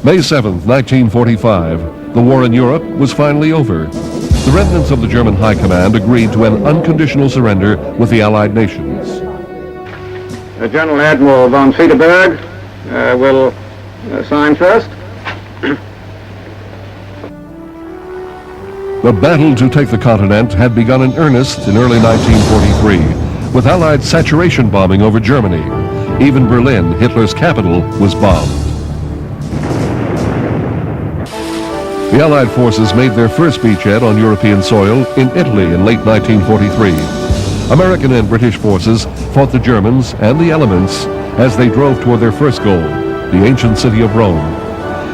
May 7th, 1945, the war in Europe was finally over. The remnants of the German High Command agreed to an unconditional surrender with the Allied nations. General Admiral von Friedeberg will sign first. The battle to take the continent had begun in earnest in early 1943, with Allied saturation bombing over Germany. Even Berlin, Hitler's capital, was bombed. The Allied forces made their first beachhead on European soil in Italy in late 1943. American and British forces fought the Germans and the elements as they drove toward their first goal, the ancient city of Rome.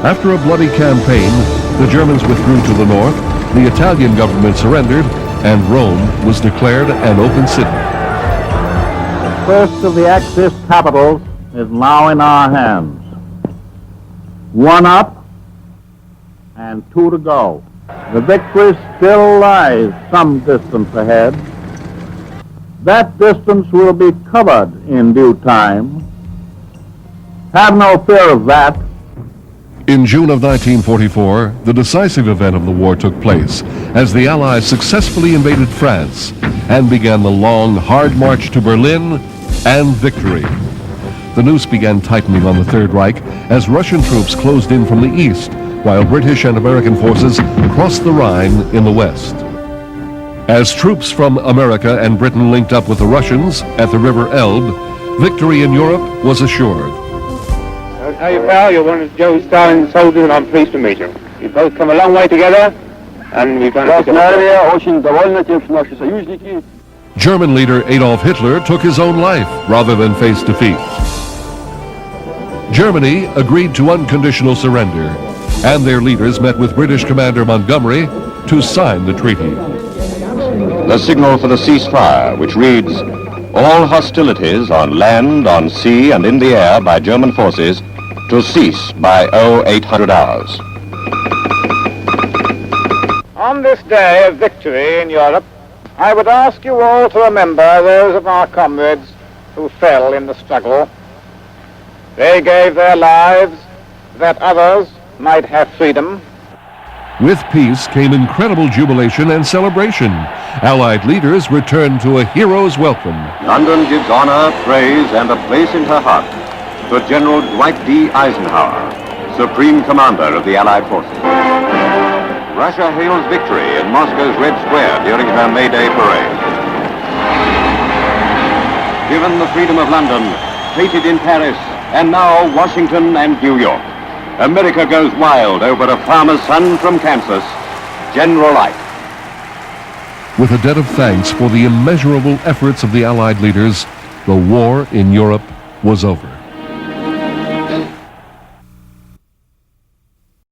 After a bloody campaign, the Germans withdrew to the north, the Italian government surrendered, and Rome was declared an open city. The first of the Axis capitals is now in our hands. One up and two to go. The victory still lies some distance ahead. That distance will be covered in due time. Have no fear of that. In June of 1944, the decisive event of the war took place as the Allies successfully invaded France and began the long, hard march to Berlin and victory. The noose began tightening on the Third Reich as Russian troops closed in from the east, while British and American forces crossed the Rhine in the west. As troops from America and Britain linked up with the Russians at the River Elbe, victory in Europe was assured. How you, pal? You're one of Joe Stalin's soldiers, and I'm pleased to meet you. We've both come a long way together, and we've done it together. German leader Adolf Hitler took his own life rather than face defeat. Germany agreed to unconditional surrender, and their leaders met with British Commander Montgomery to sign the treaty. The signal for the ceasefire, which reads, all hostilities on land, on sea, and in the air by German forces to cease by 0800 hours. On this day of victory in Europe, I would ask you all to remember those of our comrades who fell in the struggle. They gave their lives that others might have freedom. With peace came incredible jubilation and celebration. Allied leaders returned to a hero's welcome. London gives honor, praise, and a place in her heart to General Dwight D. Eisenhower, Supreme Commander of the Allied forces. Russia hails victory in Moscow's Red Square during her May Day parade. Given the freedom of London, feted in Paris, and now Washington and New York, America goes wild over a farmer's son from Kansas, General Ike. With a debt of thanks for the immeasurable efforts of the Allied leaders, the war in Europe was over.